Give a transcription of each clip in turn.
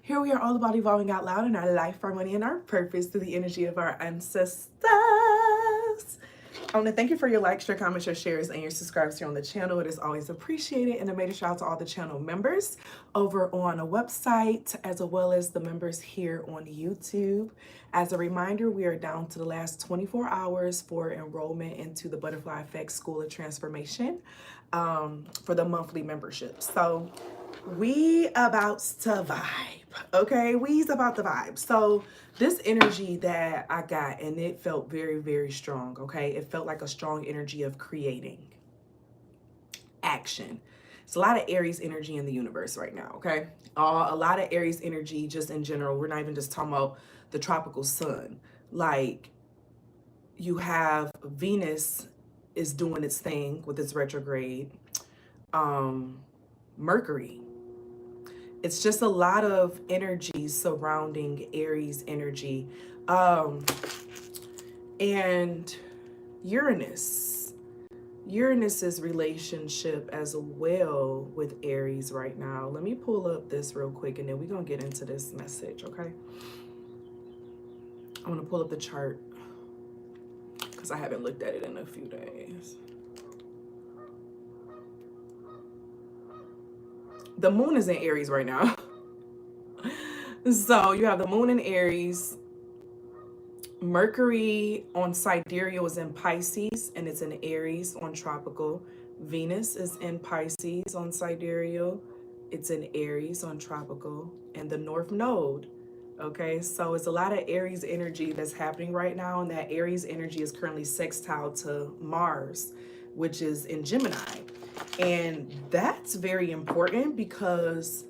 Here we are all about evolving out loud in our life, our money, and our purpose through the energy of our ancestors. I want to thank you for your likes, your comments, your shares, and your subscribes here on the channel. It is always appreciated. And a major shout out to all the channel members over on a website, as well as the members here on YouTube. As a reminder, we are down to the last 24 hours for enrollment into the Butterfly Effect School of Transformation for the monthly membership. So we about to vibe, okay? We's about to vibe. So this energy that I got, and it felt very, very strong, okay? It felt like a strong energy of creating action. It's a lot of Aries energy in the universe right now, okay? A lot of Aries energy just in general. We're not even just talking about the tropical sun. Like, you have Venus is doing its thing with its retrograde. Mercury. It's just a lot of energy surrounding Aries energy. And Uranus's relationship as well with Aries right now. Let me pull up this real quick and then we're going to get into this message, okay? I want to pull up the chart because I haven't looked at it in a few days. The moon is in Aries right now. So you have the moon in Aries. Mercury on sidereal is in Pisces and it's in Aries on tropical. Venus is in Pisces on sidereal. It's in Aries on tropical. And the North Node. Okay, so it's a lot of Aries energy that's happening right now. And that Aries energy is currently sextile to Mars, which is in Gemini. And that's very important because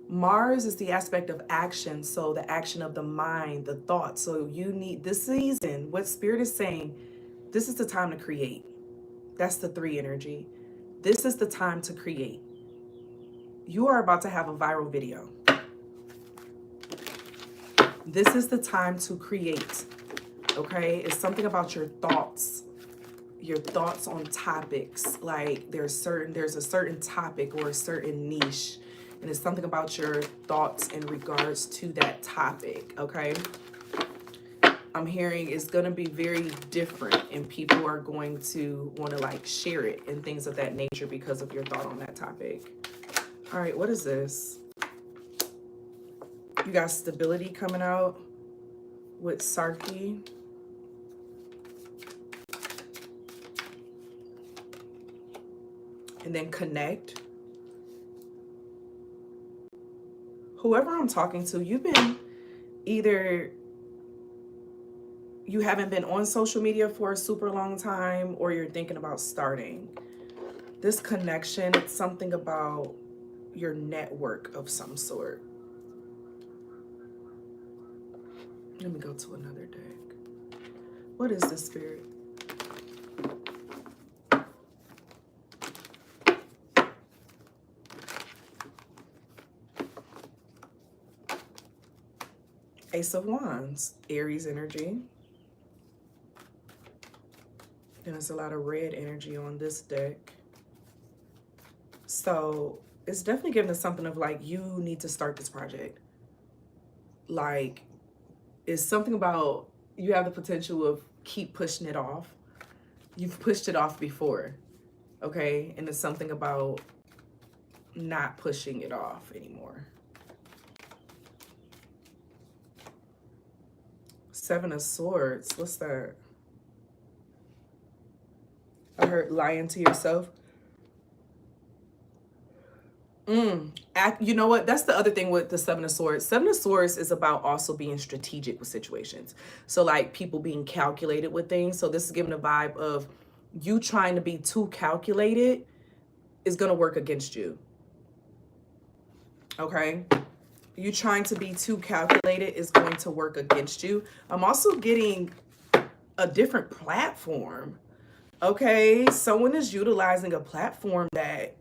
Mars is the aspect of action. So the action of the mind, the thoughts. So you need this season, what Spirit is saying, this is the time to create. That's the 3 energy. This is the time to create. You are about to have a viral video. This is the time to create. Okay? It's something about your thoughts on topics. Like there's a certain topic or a certain niche, and it's something about your thoughts in regards to that topic. Okay, I'm hearing it's going to be very different and people are going to want to like share it and things of that nature because of your thought on that topic. All right, what is this? You got stability coming out with Sarki. And then connect. Whoever I'm talking to, you've been either you haven't been on social media for a super long time or you're thinking about starting. This connection, it's something about your network of some sort. Let me go to another deck. What is this, Spirit? Ace of Wands, Aries energy. And there's a lot of red energy on this deck. So it's definitely giving us something of like, you need to start this project. Like, it's something about you have the potential of keep pushing it off. You've pushed it off before, okay? And it's something about not pushing it off anymore. 7 of Swords. What's that? I heard lying to yourself. You know what? That's the other thing with the 7 of Swords. 7 of Swords is about also being strategic with situations. So like people being calculated with things. So this is giving a vibe of you trying to be too calculated is going to work against you. Okay? You trying to be too calculated is going to work against you. I'm also getting a different platform. Okay? Someone is utilizing a platform that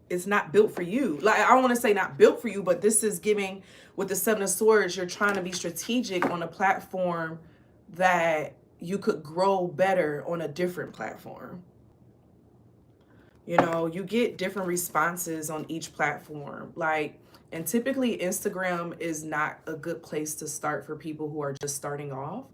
is not built for you. Like, I don't want to say not built for you, but this is giving, with the 7 of Swords, you're trying to be strategic on a platform that you could grow better on a different platform. You know, you get different responses on each platform. Like, And typically Instagram is not a good place to start for people who are just starting off.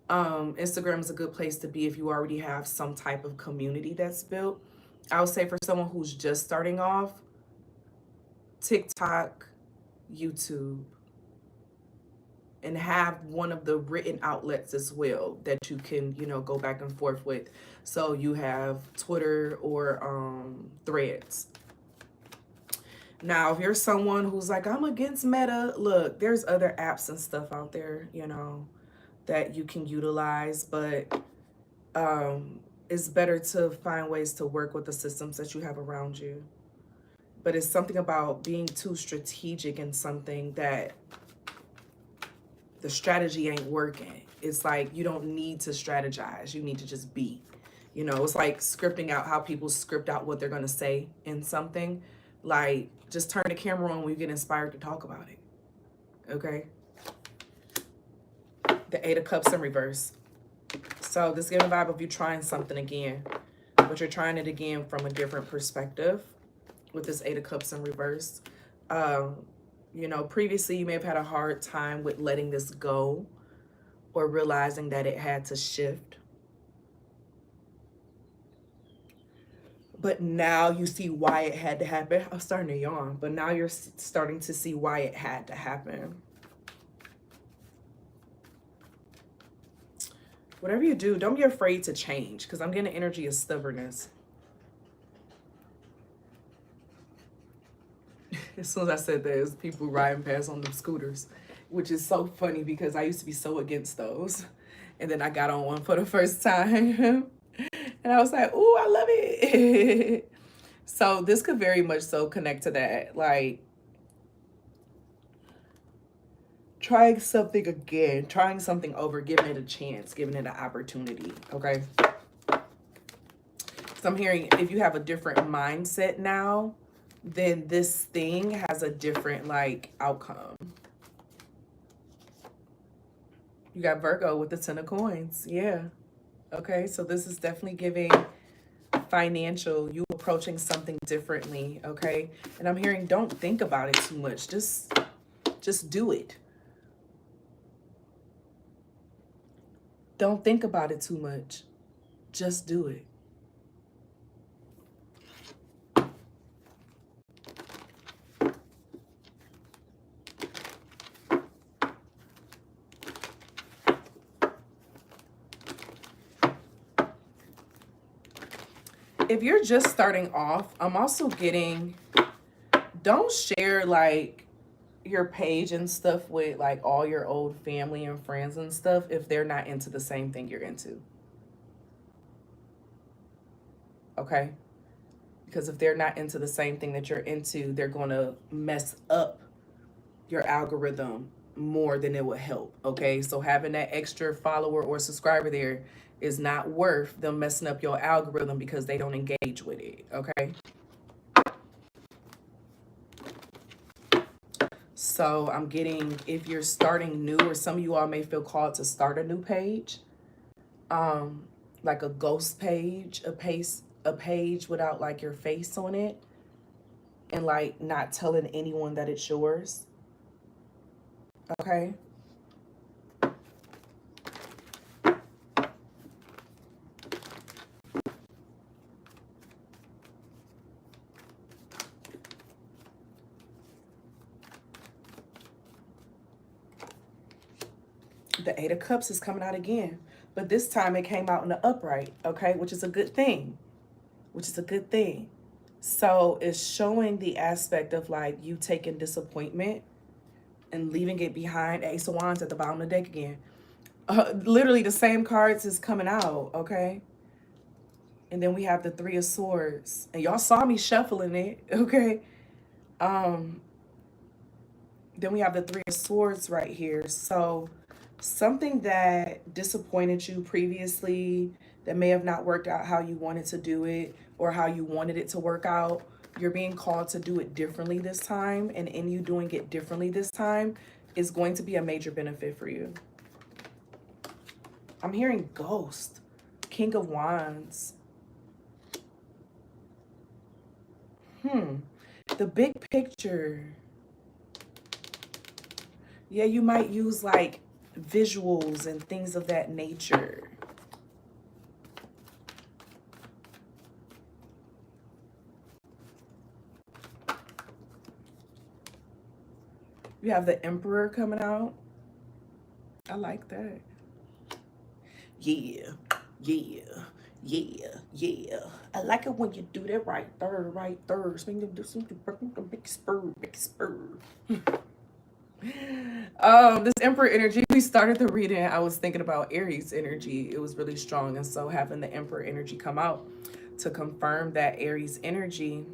Instagram is a good place to be if you already have some type of community that's built. I would say for someone who's just starting off, TikTok, YouTube, and have one of the written outlets as well that you can, you know, go back and forth with. So you have Twitter or Threads. Now, if you're someone who's like, I'm against Meta, look, there's other apps and stuff out there, you know, that you can utilize, but it's better to find ways to work with the systems that you have around you. But it's something about being too strategic in something that the strategy ain't working. It's like you don't need to strategize. You need to just be. You know, it's like scripting out how people script out what they're going to say in something. Like, just turn the camera on when you get inspired to talk about it. Okay? The Eight of Cups in reverse. So this giving vibe of you trying something again, but you're trying it again from a different perspective with this Eight of Cups in reverse. You know, previously you may have had a hard time with letting this go or realizing that it had to shift. But now you see why it had to happen. I'm starting to yawn, but now you're starting to see why it had to happen. Whatever you do, don't be afraid to change, because I'm getting the energy of stubbornness. As soon as I said that, there's people riding past on the scooters, which is so funny because I used to be so against those. And then I got on one for the first time. And I was like, ooh, I love it. So this could very much so connect to that. Like, trying something again, trying something over, giving it a chance, giving it an opportunity, okay? So I'm hearing if you have a different mindset now, then this thing has a different, like, outcome. You got Virgo with the Ten of Coins. Yeah. Okay, so this is definitely giving financial, you approaching something differently, okay? And I'm hearing don't think about it too much. Just do it. Don't think about it too much. Just do it. If you're just starting off, I'm also getting, don't share like your page and stuff with like all your old family and friends and stuff if they're not into the same thing you're into. Okay? Because if they're not into the same thing that you're into, they're going to mess up your algorithm more than it would help. Okay? So having that extra follower or subscriber there is not worth them messing up your algorithm because they don't engage with it. Okay? So I'm getting, if you're starting new, or some of you all may feel called to start a new page, like a ghost page, a page without like your face on it, and like not telling anyone that it's yours. Okay? The Eight of Cups is coming out again, but this time it came out in the upright, okay, which is a good thing, So it's showing the aspect of like you taking disappointment and leaving it behind. Ace of Wands at the bottom of the deck again. Literally the same cards is coming out, okay? And then we have the Three of Swords, and y'all saw me shuffling it, okay? Then we have the Three of Swords right here. So something that disappointed you previously, that may have not worked out how you wanted to do it or how you wanted it to work out, you're being called to do it differently this time, and in you doing it differently this time is going to be a major benefit for you. I'm hearing Ghost, King of Wands. The big picture. Yeah, you might use like visuals and things of that nature. You have the Emperor coming out. I like that. Yeah, yeah, yeah, yeah. I like it when you do that right there, right there. So you do something big spur, big spur. This Emperor energy, we started the reading. I was thinking about Aries energy. It was really strong. And so having the Emperor energy come out to confirm that Aries energy.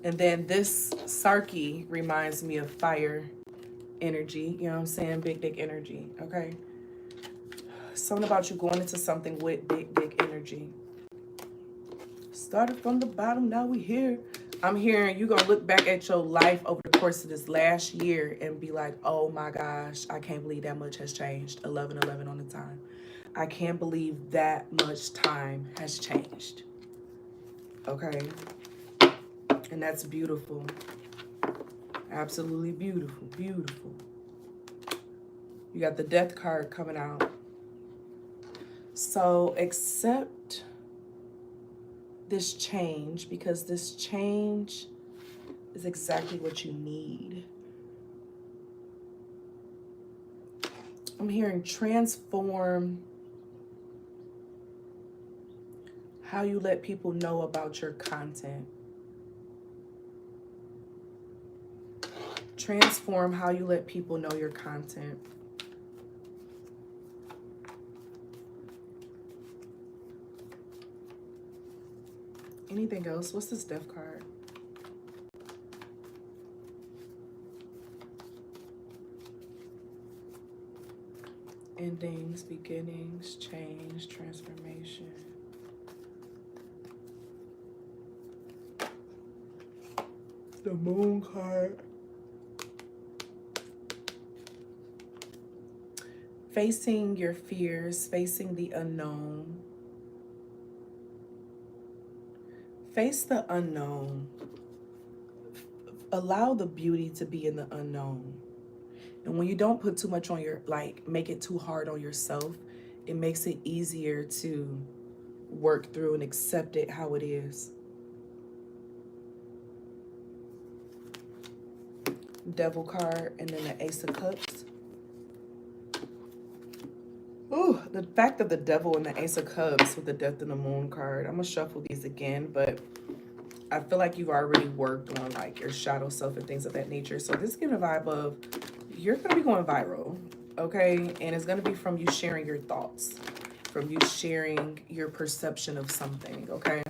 And then this Sarki reminds me of fire energy. You know what I'm saying? Big dick energy. Okay. Something about you going into something with big dick energy. Started from the bottom, now we here. I'm hearing you gonna look back at your life over the course of this last year and be like, oh my gosh, I can't believe that much has changed. 11/11 on the time. I can't believe that much time has changed. Okay. And that's beautiful. Absolutely beautiful. Beautiful. You got the Death card coming out. So accept this change, because this change is exactly what you need. I'm hearing transform how you let people know about your content. Transform how you let people know your content. Anything else? What's this Death card? Endings, beginnings, change, transformation. The Moon card. Facing your fears, facing the unknown. Face the unknown. Allow the beauty to be in the unknown. And when you don't put too much on your, like, make it too hard on yourself, it makes it easier to work through and accept it how it is. Devil card, and then the Ace of Cups. Ooh, the fact of the Devil and the Ace of Cups with the Death and the Moon card. I'm gonna shuffle these again, but I feel like you've already worked on like your shadow self and things of that nature. So this is giving a vibe of you're gonna be going viral, okay? And it's gonna be from you sharing your thoughts, from you sharing your perception of something, okay?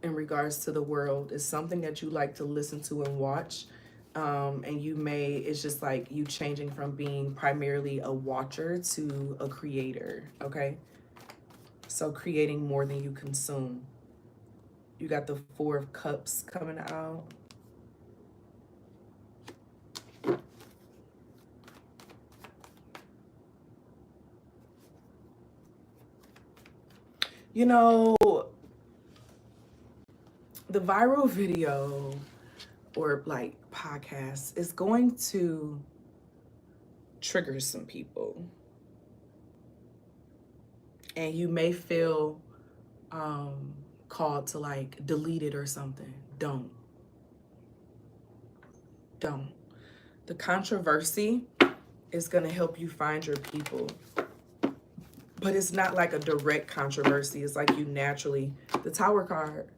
In regards to the world, it's something that you like to listen to and watch. And you may, it's just like you changing from being primarily a watcher to a creator, okay? So creating more than you consume. You got the Four of Cups coming out. You know, the viral video or like podcast is going to trigger some people. And you may feel called to like delete it or something. Don't. The controversy is going to help you find your people. But it's not like a direct controversy. It's like you naturally, the Tower card,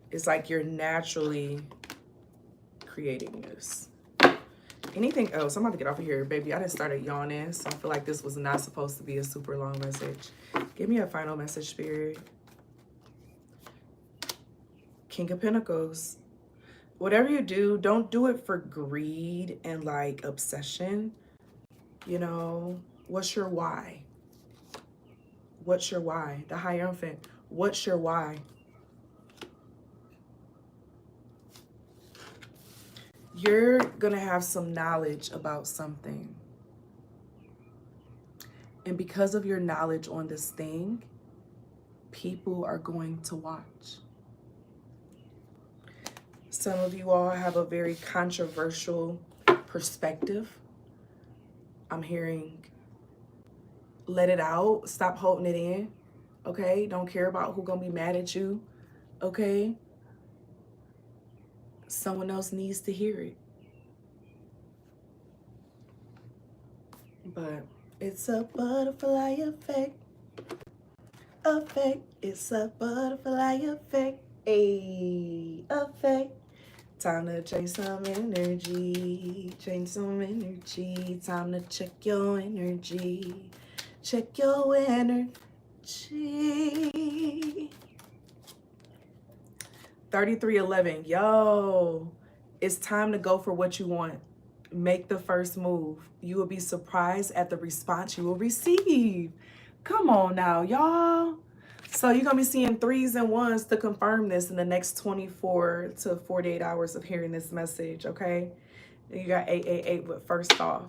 it's like you're naturally creating this. Anything else? I'm about to get off of here, baby. I just started yawning, so I feel like this was not supposed to be a super long message. Give me a final message, Spirit. King of Pentacles. Whatever you do, don't do it for greed and like obsession. You know, what's your why? What's your why? The Hierophant. What's your why? You're going to have some knowledge about something. And because of your knowledge on this thing, people are going to watch. some of you all have a very controversial perspective. I'm hearing let it out. Stop holding it in. Okay? Don't care about who's going to be mad at you. Okay? Someone else needs to hear it. But it's a butterfly effect. It's a butterfly effect. Effect. Time to change some energy. Change some energy. Time to check your energy. Check your energy. 3311. Yo, it's time to go for what you want. Make the first move. You will be surprised at the response you will receive. Come on now, y'all. So you're going to be seeing 3s and 1s to confirm this in the next 24 to 48 hours of hearing this message, okay? And you got 888 but first off.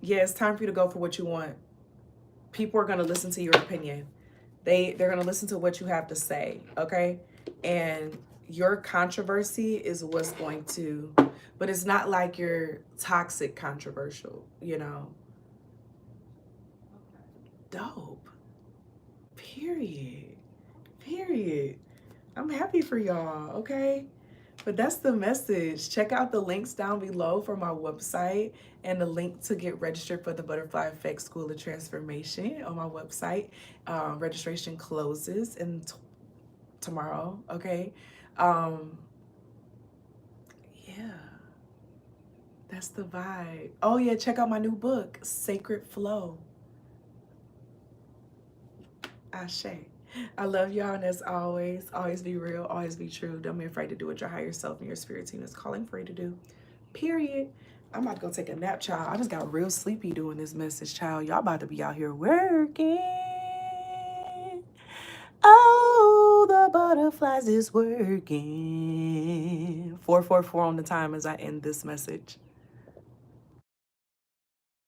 Yeah, it's time for you to go for what you want. People are going to listen to your opinion. They're going to listen to what you have to say, okay? And your controversy is what's going to, but it's not like you're toxic controversial, you know? Dope. Period. I'm happy for y'all, okay? But that's the message. Check out the links down below for my website and the link to get registered for the Butterfly Effect School of Transformation on my website. Registration closes tomorrow, okay? Yeah, that's the vibe. Oh yeah, check out my new book, Sacred Flow. Ashe. I love y'all, and as always be real, always be true. Don't be afraid to do what your higher self and your spirit team is calling for you to do. Period. I'm about to go take a nap, child. I just got real sleepy doing this message, child. Y'all about to be out here working. Oh, the butterflies is working. 444 on the time as I end this message.